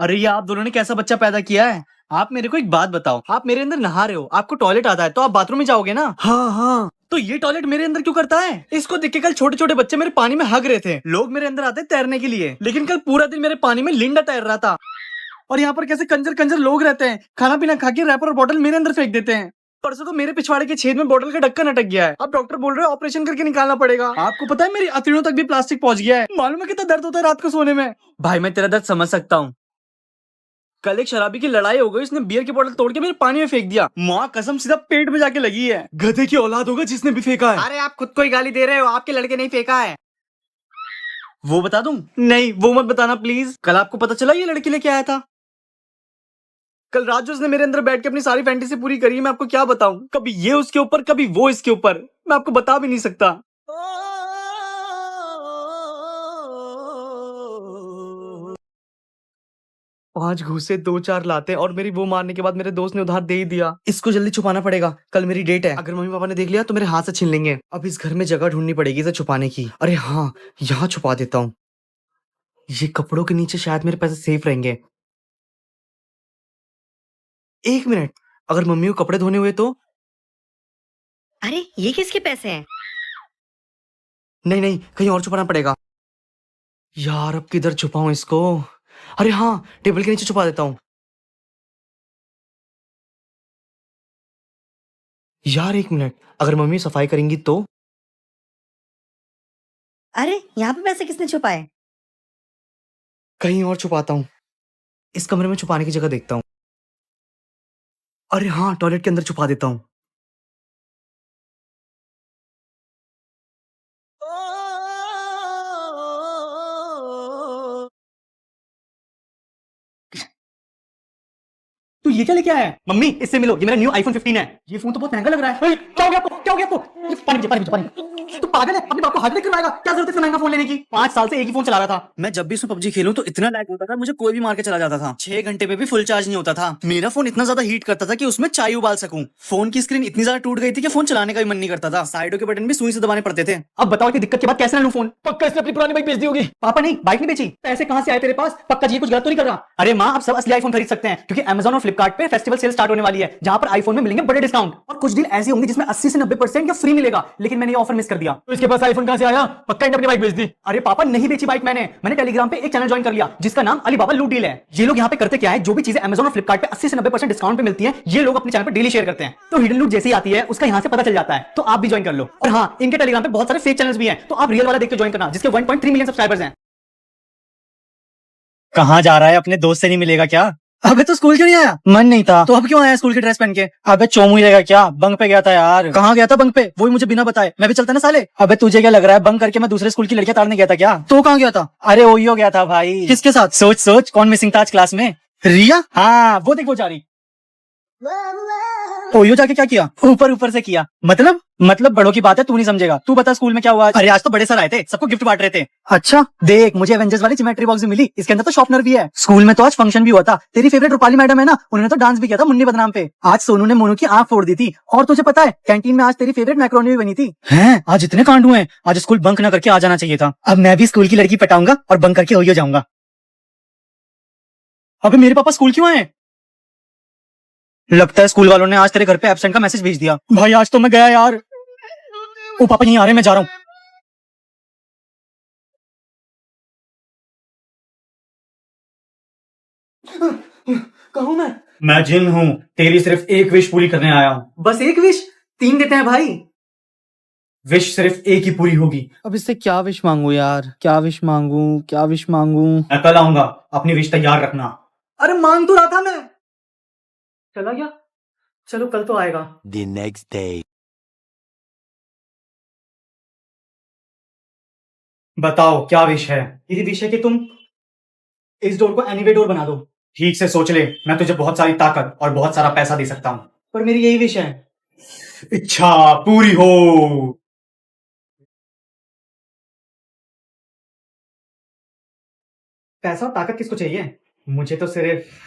अरे ये आप दोनों ने कैसा बच्चा पैदा किया है? आप मेरे को एक बात बताओ, आप मेरे अंदर नहा रहे हो, आपको टॉयलेट आता है तो आप बाथरूम में जाओगे ना? हाँ हाँ। तो ये टॉयलेट मेरे अंदर क्यों करता है? इसको देख के कल छोटे छोटे बच्चे मेरे पानी में हग रहे थे। लोग मेरे अंदर आते तैरने के लिए, लेकिन कल पूरा दिन मेरे पानी में लिंडा तैर रहा था। और यहाँ पर कैसे कंजर कंजर लोग रहते हैं, खाना पीना खा के रैपर और बॉटल मेरे अंदर फेंक देते हैं। परसों तो मेरे पिछवाड़े के छेद में बोतल का ढक्कन अटक गया है। अब डॉक्टर बोल रहे हैं ऑपरेशन करके निकालना पड़ेगा। आपको पता है मेरी अतड़ियों तक भी प्लास्टिक पहुंच गया है। मालूम है कितना दर्द होता है रात को सोने में? भाई मैं तेरा दर्द समझ सकता हूँ। कल एक शराबी की लड़ाई हो गई, उसने बियर की बोतल तोड़ के मेरे पानी में फेंक दिया। माँ कसम सीधा पेट में जाके लगी है। गधे की औलाद होगा जिसने भी फेंका है। अरे आप खुद को ही गाली दे रहे हो, आपके लड़के नहीं फेंका है। वो बता दूं? नहीं वो मत बताना प्लीज। कल आपको पता चला ये लड़की लेके आया था। कल रात जो उसने मेरे अंदर बैठ के अपनी सारी फैंटेसी पूरी करी है, मैं आपको क्या बताऊं। कभी ये उसके ऊपर, कभी वो इसके ऊपर, मैं आपको बता भी नहीं सकता। पांच घूसे दो चार लाते और मेरी वो मारने के बाद मेरे दोस्त ने उधार दे ही दिया। इसको जल्दी छुपाना पड़ेगा, कल मेरी डेट है। अगर मम्मी पापा ने देख लिया तो मेरे हाथ से छीन लेंगे। अब इस घर में जगह ढूंढनी पड़ेगी इसे छुपाने की। अरे हाँ, यहाँ छुपा देता हूँ। ये कपड़ों के नीचे शायद मेरे पैसे सेफ रहेंगे। एक मिनट, अगर मम्मी को कपड़े धोने हुए तो? अरे ये किसके पैसे हैं? नहीं नहीं, कहीं और छुपाना पड़ेगा। यार अब किधर छुपाऊं इसको? अरे हाँ, टेबल के नीचे छुपा देता हूँ। यार एक मिनट, अगर मम्मी सफाई करेंगी तो? अरे यहाँ पे पैसे किसने छुपाए? कहीं और छुपाता हूँ। इस कमरे में छुपाने की जगह देखता हूँ। अरे हाँ, टॉयलेट के अंदर छुपा देता हूँ। तू ये क्या लेके आया है? मम्मी इससे मिलो, ये मेरा न्यू आईफोन 15 है। ये फोन तो बहुत महंगा लग रहा है। क्या हो गया आपको? क्या हो गया आपको? ये पानी पीछे, पानी पीछे, पानी। तू पागल है? अपने बाप को हार्ट अटैक करवाएगा? क्या जरूरत है इतना महंगा फोन लेने की? 5 साल से एक ही फोन चला रहा था मैं। जब भी इसमें पबजी खेलूं तो इतना लैग होता था, मुझे कोई भी मार के चला जाता था। 6 घंटे में भी फुल चार्ज नहीं होता था। मेरा फोन इतना ज्यादा हीट करता था कि उसमें चाय उबाल सकूं। फोन की स्क्रीन इतनी ज्यादा टूट गई थी कि फोन चलाने का भी मन नहीं करता था। साइडों के बटन भी सुई से दबाने पड़ते थे। अब बताओ कि दिक्कत के बाद कैसे लूं फोन? पक्का इसने अपनी पुरानी बाइक बेच दी होगी। पापा नहीं, बाइक नहीं बेची। पैसे कहां से आए तेरे पास? पक्का जी कुछ गलत तो नहीं कर रहा? अरे माँ, आप सब असली आईफोन खरीद सकते हैं क्योंकि अमेजन और फ्लिपकार्ट पे फेस्टिवल सेल स्टार्ट होने वाली है, जहां पर आईफोन में मिलेंगे बड़े डिस्काउंट। और कुछ डील ऐसी होंगी जिसमें 80 से 90% या फ्री मिलेगा, लेकिन मैंने ये ऑफर मिस कर दिया। तो इसके पास आईफोन कहां से आया? पक्का इन्हें अपनी बाइक बेच दी। अरे पापा नहीं बेची बाइक मैंने टेलीग्राम पे एक चैनल ज्वाइन कर लिया जिसका नाम अलीबाबा लूट डील है। ये लोग यहाँ पे करते क्या है, जो भी चीजें अमेजन और फ्लिपकार्ट पे 80 से 90% डिस्काउंट पे मिलती है, ये लोग अपने चैनल पे डेली शेयर करते हैं। तो हिडन लूट जैसे ही आती है उसका यहाँ से पता चल जाता है। तो आप भी ज्वाइन कर लो। और हाँ, इनके टेलीग्राम पे बहुत सारे फेक चैनल्स भी हैं, तो आप रियल वाला देख के ज्वाइन करना, जिसके 1.3 मिलियन सब्सक्राइबर्स हैं। कहाँ जा रहा है? अपने दोस्त से नहीं मिलेगा क्या? अबे तो स्कूल क्यों नहीं आया? मन नहीं था। तो अब क्यों आया स्कूल की ड्रेस पहन के? अबे चोमू ही रहेगा क्या? बंक पे गया था यार। कहाँ गया था बंक पे? वो भी मुझे बिना बताए। मैं भी चलता ना साले। अबे तुझे क्या लग रहा है, बंक करके मैं दूसरे स्कूल की लड़कियां ताड़ने गया था क्या? तो कहाँ गया था? अरे ओयो गया था भाई। किसके साथ? सोच सोच, कौन मिसिंग था आज क्लास में? रिया? हाँ वो देख वो जा रही। ओयो जाके क्या किया? ऊपर ऊपर से किया। मतलब बड़ों की बात है, तू नहीं समझेगा। तू बता स्कूल में क्या हुआ? अरे आज तो बड़े सर आए थे, सबको गिफ्ट बांट रहे थे। अच्छा देख, मुझे एवेंजर्स वाली ज्योमेट्री बॉक्स भी मिली, इसके अंदर तो शॉर्पनर भी है। स्कूल में तो आज फंक्शन भी हुआ था। तेरी फेवरेट रूपाली मैडम है ना, उन्होंने तो डांस भी किया था मुन्नी बदनाम पे। आज सोनू ने मोनू की आंख फोड़ दी थी। और तुझे पता है कैंटीन में आज तेरी फेवरेट मैक्रोनी भी बनी थी। हैं, आज इतने कांड हुए हैं। आज स्कूल बंक ना करके आ जाना चाहिए था। अब मैं भी स्कूल की लड़की पटाऊंगा और बंक करके ओयो जाऊंगा। अबे मेरे पापा स्कूल क्यों आए? लगता है स्कूल वालों ने आज तेरे घर पे एब्सेंट का मैसेज भेज दिया। भाई आज तो मैं गया यार। ओ पापा यहीं आ रहे हैं, मैं जा रहा हूँ। कहूँ मैं जिन हूँ, तेरी सिर्फ एक विश पूरी करने आया हूँ। बस एक विश? 3 देते हैं भाई। विश सिर्फ एक ही पूरी होगी। अब इससे क्या विश मांगू यार? क्या विश मांगू, क्या विश मांगू? मैं कल आऊंगा, अपनी विश तैयार रखना। अरे मांग तो रहा था मैं। चला गया? चलो कल तो आएगा। The next day. बताओ क्या विश है? मेरी विश है कि तुम इस डोर को एनीवे डोर बना दो। ठीक से सोच ले, मैं तुझे बहुत सारी ताकत और बहुत सारा पैसा दे सकता हूँ, पर मेरी यही विश है। इच्छा पूरी हो। पैसा और ताकत किसको चाहिए? मुझे तो सिर्फ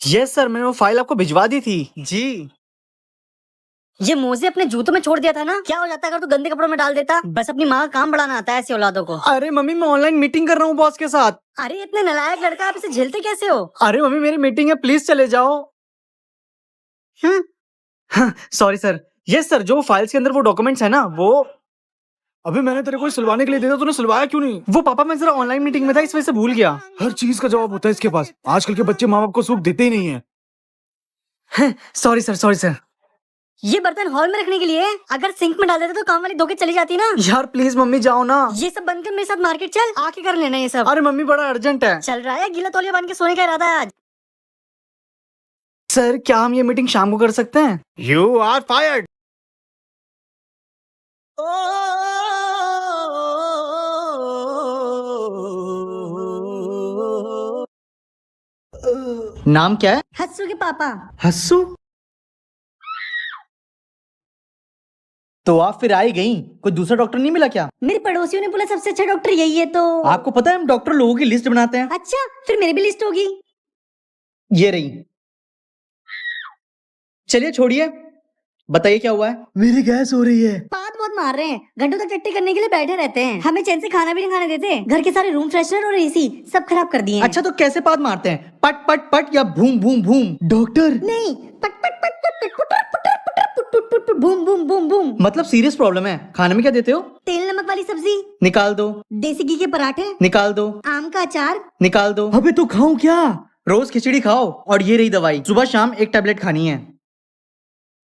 यस सर, मैंने वो फाइल आपको भिजवा दी थी। जी ये मोजे अपने जूतों में छोड़ दिया था ना, क्या हो जाता अगर तू गंदे कपड़ों में डाल देता। बस अपनी माँ का काम बढ़ाना आता है ऐसी औलादों को। अरे मम्मी मैं ऑनलाइन मीटिंग कर रहा हूँ बॉस के साथ। अरे इतने नालायक लड़का, आप इसे झेलते कैसे हो? अरे मम्मी मेरी मीटिंग है, प्लीज चले जाओ। Sorry sir. यस सर, जो फाइल्स के अंदर वो डॉक्यूमेंट्स है ना वो। अभी मैंने तेरे को सिलवाने के लिए दिया, तूने सिलवाया क्यों नहीं? वो पापा मैं जरा ऑनलाइन मीटिंग में था इस वजह से भूल गया। हर चीज का जवाब होता है इसके पास। आजकल के बच्चे माँ बाप को सुख देते ही नहीं है। Sorry sir, sorry sir. ये बर्तन हॉल में रखने के लिए, अगर सिंक में डाल देते तो काम वाली धोके चली जाती ना। यार प्लीज मम्मी जाओ ना। ये सब बंद कर, मेरे साथ मार्केट चल, आके कर लेना ये सब। अरे मम्मी बड़ा अर्जेंट है। चल रहा है, गीला तौलिया बन के सोने का इरादा है आज। सर क्या हम ये मीटिंग शाम को कर सकते हैं? You are fired. नाम क्या है? हस्सू के पापा। हस्सू। तो आप फिर आई गई, कोई दूसरा डॉक्टर नहीं मिला क्या? मेरे पड़ोसियों ने बोला सबसे अच्छा डॉक्टर यही है तो। आपको पता है हम डॉक्टर लोगों की लिस्ट बनाते हैं। अच्छा, फिर मेरी भी लिस्ट होगी। ये रही। चलिए छोड़िए, बताइए क्या हुआ है? मेरी गैस हो रही है। बात बहुत मार रहे हैं, घंटों तक टट्टी करने के लिए बैठे रहते हैं, हमें चैन से खाना भी नहीं खाने देते। घर के सारे रूम फ्रेशनर और एसी सब खराब कर दिए हैं। अच्छा तो कैसे पाद मारते हैं? पट पट पट या भूम भूम भूम? डॉक्टर नहीं, पट पट पट पट पट putter putter putter put put put put boom boom boom boom. मतलब सीरियस प्रॉब्लम है। खाने में क्या देते हो? तेल नमक वाली सब्जी, निकाल दो। देसी घी के पराठे, निकाल दो। आम का अचार। निकाल दो। अबे तो खाऊं क्या? रोज खिचड़ी खाओ और ये रही दवाई, सुबह शाम एक टैबलेट खानी है।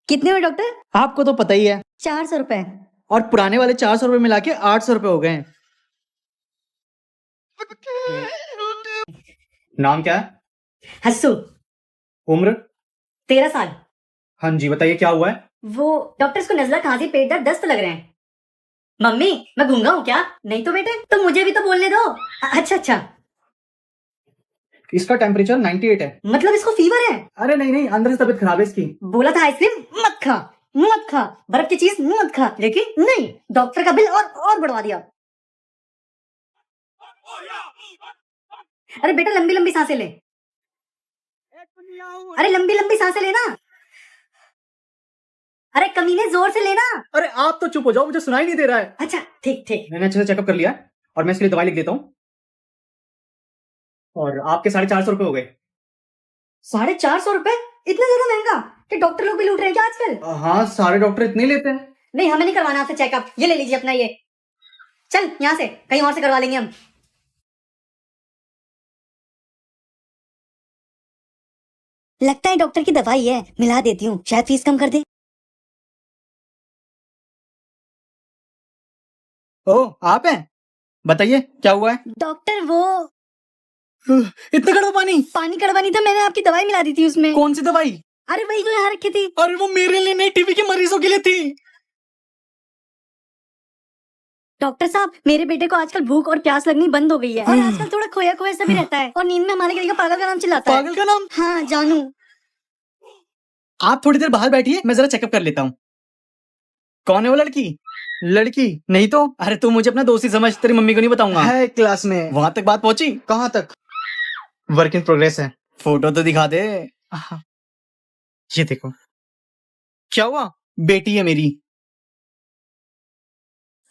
कितने में डॉक्टर? आपको तो पता ही है। 400 रुपए। और पुराने वाले 400 रुपए मिला के 800 रुपए हो गए। नाम क्या है? हस्सू। उम्र? 13 साल। हाँ जी बताइए क्या हुआ है? वो डॉक्टर को नजला, खांसी, पेट दर्द, दस्त लग रहे हैं। मम्मी मैं गूंगा हूँ क्या? नहीं तो बेटे, तो मुझे भी तो बोलने दो। अच्छा अच्छा। इसका टेम्परेचर 98 है। मतलब इसको फीवर है? अरे नहीं नहीं, अंदर से तबीयत खराब है इसकी। बोला था आइसक्रीम मत खा, मत खा, बर्फ की चीज मत खा, लेकिन नहीं, डॉक्टर का बिल और बढ़वा दिया। अरे बेटा लंबी लंबी सांसें ले। अरे लंबी लंबी सांसें लेना। अरे कमीने जोर से लेना। अरे आप तो चुप हो जाओ, मुझे सुनाई नहीं दे रहा है। अच्छा ठीक ठीक। मैंने अच्छे से चेकअप कर लिया है और मैं इसके लिए दवाई लिख देता हूँ। और आपके 450 रुपए हो गए। 450 रुपए? इतना ज्यादा महंगा कि डॉक्टर लोग भी लूट रहे हैं क्या आजकल? हाँ सारे डॉक्टर इतने ही लेते हैं। नहीं हमें नहीं करवाना आपसे चेकअप, ये ले लीजिए अपना ये। चल यहाँ से कहीं और से करवा लेंगे हम। लगता है डॉक्टर की दवाई है, मिला देती हूँ, शायद फीस कम कर दे। ओह आप हैं? बताइए क्या हुआ है? डॉक्टर वो इतना कड़वा पानी? पानी कड़वा नहीं था, मैंने आपकी दवाई मिला दी थी उसमें। कौन सी दवाई? अरे वही जो यहाँ रखी थी। अरे वो मेरे लिए नहीं, टीबी के मरीजों के लिए थी। डॉक्टर साहब मेरे बेटे को आजकल भूख और प्यास लगनी बंद हो गई है, और आजकल थोड़ा खोया खोया सा भी रहता है, और नींद में हमारे गली का पागल का नाम चिल्लाता है। पागल का नाम? हाँ जानू। आप थोड़ी देर बाहर बैठिए, मैं जरा चेकअप कर लेता हूँ। कौन है वो लड़की? लड़की नहीं तो। अरे तू मुझे अपना दोस्त ही समझ, तेरी मम्मी को नहीं बताऊंगा। है क्लास में। वहां तक बात पहुंची? कहाँ तक? वर्क इन प्रोग्रेस है। फोटो तो दिखा दे। ये देखो। क्या हुआ? बेटी है मेरी।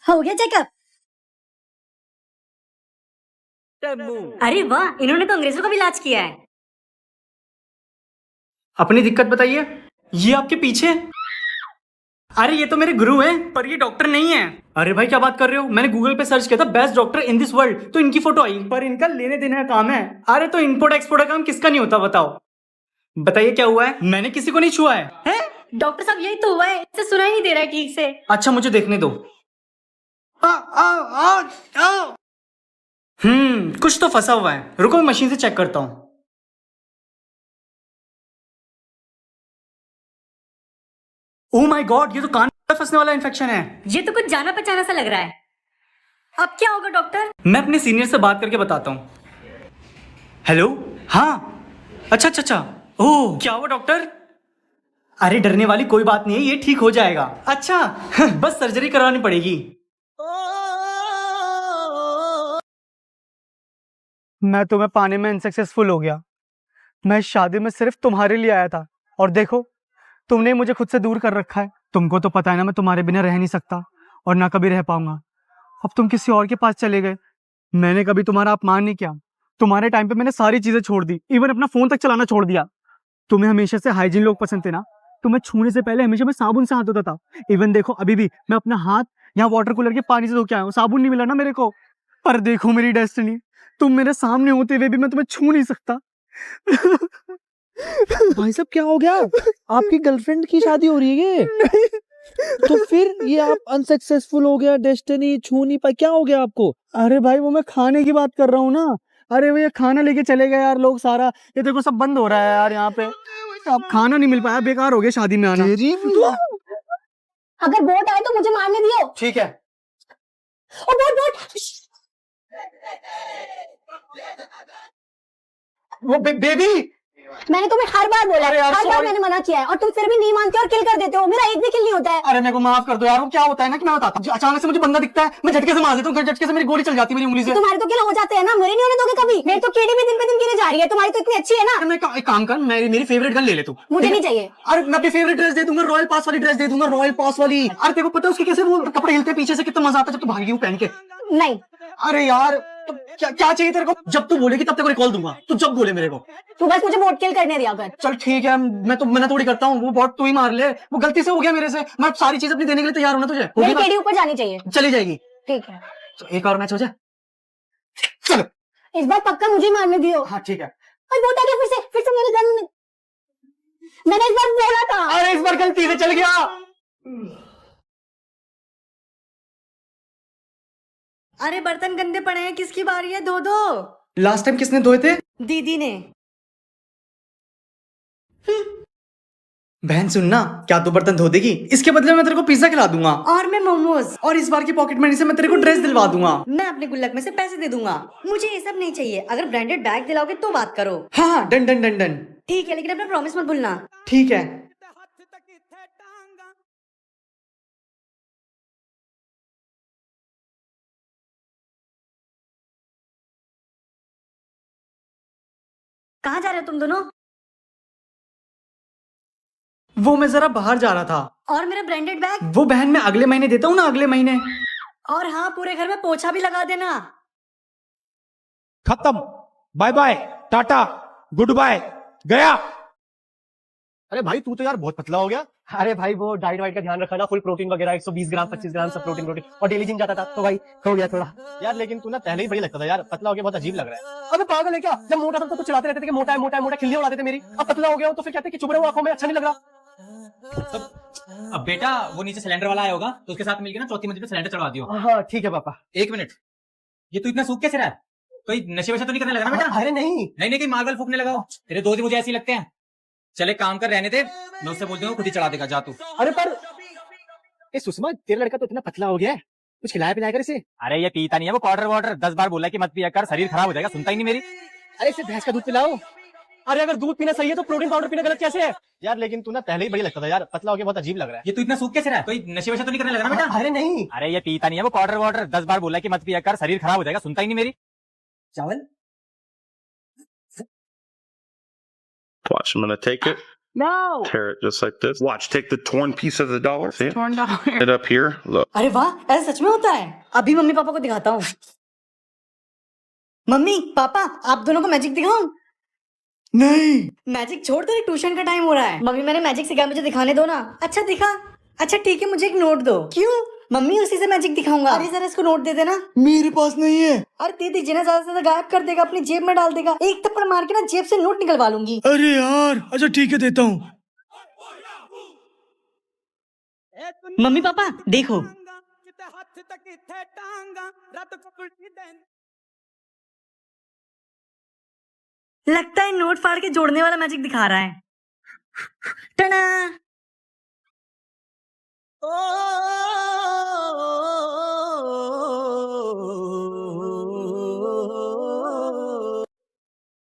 हो गया चेकअप? अरे वाह, इन्होंने तो अंग्रेजों का भी इलाज किया है। अपनी दिक्कत बताइए। ये आपके पीछे? अरे ये तो मेरे गुरु हैं, पर ये डॉक्टर नहीं है। अरे भाई क्या बात कर रहे हो? मैंने गूगल पे सर्च किया था best doctor in this world, तो इनकी फोटो आई, पर इनका लेने देने का काम है। अरे तो इम्पोर्ट एक्सपोर्ट का काम किसका नहीं होता बताओ? बताइए क्या हुआ है? मैंने किसी को नहीं छुआ है। हैं? डॉक्टर साहब यही तो हुआ है, इससे सुनाई नहीं दे रहा है ठीक से। अच्छा मुझे देखने दो। कुछ तो फंसा हुआ है, रुको मैं मशीन से चेक करता हूँ। ओह माय गॉड, ये तो कान में फंसने वाला इन्फेक्शन है। ये तो कुछ जाना पहचाना सा लग रहा है। अब क्या होगा डॉक्टर? मैं अपने सीनियर से बात करके बताता हूँ। हेलो। हाँ अच्छा अच्छा अच्छा। ओह क्या हुआ डॉक्टर? अरे डरने वाली कोई बात नहीं है, ये ठीक हो जाएगा। अच्छा बस सर्जरी करवानी पड़ेगी। मैं तुम्हें पाने में अनसक्सेसफुल हो गया। मैं इस शादी में सिर्फ तुम्हारे लिए आया था, और देखो तुमने मुझे खुद से दूर कर रखा है। तुमको तो पता है ना मैं तुम्हारे बिना रह नहीं सकता और ना कभी रह पाऊंगा। अब तुम किसी और के पास चले गए। मैंने कभी तुम्हारा अपमान नहीं किया। तुम्हारे टाइम पे मैंने सारी चीजें छोड़ दी, इवन अपना फोन तक चलाना छोड़ दिया। तुम्हें हमेशा से हाइजीन लोग पसंद थे ना। तुम्हें छूने से पहले हमेशा मैं साबुन से हाथ धोता था। इवन देखो अभी भी मैं अपना हाथ यहाँ वाटर कूलर के पानी से धो के आया हूँ, साबुन नहीं मिला ना मेरे को। पर देखो मेरी डेस्टिनी, तुम मेरे सामने होते हुए भी मैं तुम्हें छू नहीं सकता। भाई साहब क्या हो गया? आपकी गर्लफ्रेंड की शादी हो रही है ये? तो फिर ये आप अनसक्सेसफुल हो गया, डेस्टिनी छू नहीं पाई, क्या हो गया आपको? अरे भाई वो मैं खाने की बात कर रहा हूँ ना। अरे वो ये खाना लेके चले गए यार लोग सारा। ये देखो सब बंद हो रहा है यार यहाँ पे। अब खाना नहीं मिल पाया, बेकार हो गया शादी में आना। अगर बोट आए तो मुझे मारने दियो। ठीक है। ओ बोट बोट। वो बेबी, मैंने तुम्हें हर बार बोला अरे है, यार, हर बार sorry। मैंने मना किया है और तुम फिर भी नहीं मानते और किल कर देते हो। मेरा एक भी किल नहीं होता है। अरे मेरे को माफ कर दो यार। वो क्या होता है ना कि मैं बताता हूँ, अचानक से मुझे बंदा दिखता है, मैं झटके से मार देता हूँ, झटके से मेरी गोली चल जाती है मेरी उंगली से। तुम्हारे तो किल हो जाते हैं ना, मेरे नहीं होने दोगे कभी। मेरे तो केडी भी दिन पे दिन गिरे जा रही है, तुम्हारी तो इतनी अच्छी है ना। मैं एक काम कर, मेरी फेवरेट गन ले ले तू। मुझे नहीं चाहिए। अरे मैं अपनी फेवरेट ड्रेस दे दूंगा, रॉयल पास वाली ड्रेस दे दूंगा, रॉयल पास वाली। अरे तेरे को पता है उसके कैसे वो कपड़े हिलते पीछे से, कितना मजा आता है जब तू भागी हूँ पहन के। नहीं। अरे यार तो क्या चाहिए तेरे को? जब तू बोलेगी तब तेरे को कॉल दूंगा, तू जब बोले मेरे को। तू बस मुझे बोट किल करने दिया कर। चल ठीक है, मैं तो मना थोड़ी करता हूँ, वो बहुत तू ही मार ले, वो गलती से हो गया मेरे से। मैं सारी चीज अपनी देने के लिए तैयार हूं ना तुझे। मेरी होगी ना? केडी ऊपर जानी चाहिए। चली जाएगी। ठीक है, तो एक और मैच हो जाए। चलो इस बार पक्का मुझे मारने दियो। हाँ ठीक है। और बोट आ गया फिर से मेरे गन। मैंने इस बार बोला था। अरे इस बार गलती से चल गया। अरे बर्तन गंदे पड़े हैं, किसकी बारी है? धो दो। लास्ट टाइम किसने धोए थे? दीदी ने। बहन सुनना, क्या तू बर्तन धो देगी? इसके बदले मैं तेरे को पिज्जा खिला दूंगा। और मैं मोमोज। और इस बार की पॉकेट मनी से मैं तेरे को ड्रेस दिलवा दूंगा। मैं अपने गुल्लक में से पैसे दे दूंगा। मुझे ये सब नहीं चाहिए। अगर ब्रांडेड बैग दिलाओगे तो बात करो। हाँ हाँ, डन डन डन डन। ठीक है, लेकिन अपना प्रॉमिस मत भूलना। ठीक है। कहाँ जा रहे हो तुम दोनों? वो मैं जरा बाहर जा रहा था। और मेरा ब्रांडेड बैग? वो बहन मैं अगले महीने देता हूँ ना, अगले महीने। और हाँ, पूरे घर में पोछा भी लगा देना। खत्म, bye bye, tata, good bye, गया। अरे भाई तू तो यार बहुत पतला हो गया। अरे भाई वो डाइट वाइट का ध्यान रखा ना, फुल प्रोटीन वगैरह 120 ग्राम 25 ग्राम सब प्रोटीन और डेली जिम जाता था तो भाई हो गया थोड़ा यार। लेकिन तू ना पहले ही बढ़िया लगता था यार, पतला हो गया बहुत अजीब लग रहा है। अबे पागल है क्या? जब मोटा था तो चिल्लाते रहते थे कि मोटा है मोटा है मोटा, खिल्लियां उड़ाते थे मेरी। अब पतला हो गया हूं तो फिर कहते कि चुभ रहे हो आंखों में, अच्छा नहीं लग रहा। अब बेटा वो नीचे सिलेंडर वाला आया होगा तो उसके साथ मिलकर ना चौथी मंजिल पे सिलेंडर चढ़वा दियो। हाँ ठीक है पापा। एक मिनट, ये तू इतना सूख कैसे रहा है? कोई नशे वशे तो नहीं करने लगा ना बेटा? अरे नहीं। नहीं नहीं, कहीं मार्बल फूकने लगा हो? तेरे दोस्त मुझे ऐसे ही लगते हैं। चले काम कर, रहने दे, मैं उससे बोल दूंगा खुद ही चढ़ा देगा, जा तू। अरे पर ए सुषमा, तेरा लड़का तो इतना पतला हो गया है, कुछ खिलाया पिलाया कर इसे। अरे ये पीता नहीं है, वो पाउडर वाटर 10 बार बोला कि मत पिया कर, शरीर खराब हो जाएगा, सुनता ही नहीं मेरी। अरे इसे भैंस का दूध पिलाओ। अरे अगर दूध पीना सही है तो प्रोटीन पाउडर पीना गलत कैसे है यार? लेकिन तू ना पहले ही बढ़िया लगता था यार, पतला हो गया बहुत अजीब लग रहा है। ये तू इतना सूख कैसे रहा है? कोई नशे वशे तो नहीं करने लगा ना बेटा? अरे नहीं। अरे ये पीता नहीं है, वो पाउडर वाटर 10 बार बोला कि मत पिया कर, शरीर खराब हो जाएगा, सुनता ही नहीं मेरी। चावल। Watch, I'm gonna take it, No. tear it just like this. Watch, take the torn piece of the dollar. See it? Torn dollar. It up here. Look. अरे वाह, ऐसा सच में होता है? अभी मम्मी पापा को दिखाता हूँ। मम्मी पापा, आप दोनों को मैजिक दिखाऊं? नहीं। मैजिक छोड़, तेरे ट्यूशन का टाइम हो रहा है। मम्मी मैंने मैजिक सिखाया, मुझे दिखाने दो ना। अच्छा दिखा। अच्छा ठीक है, मुझे एक नोट दो। क्यों? मम्मी उसी से मैजिक दिखाऊंगा। अरे जरा इसको नोट दे देना। मेरे पास नहीं है। अरे दे दीजिए ना, ज्यादा से ज्यादा गायब कर देगा, अपनी जेब में डाल देगा। एक थप्पड़ मार के ना जेब से नोट निकलवा लूंगी। अरे यार, अच्छा ठीक है देता हूँ। मम्मी पापा देखो। लगता है नोट फाड़ के जोड़ने वाला मैजिक दिखा रहा है। टना।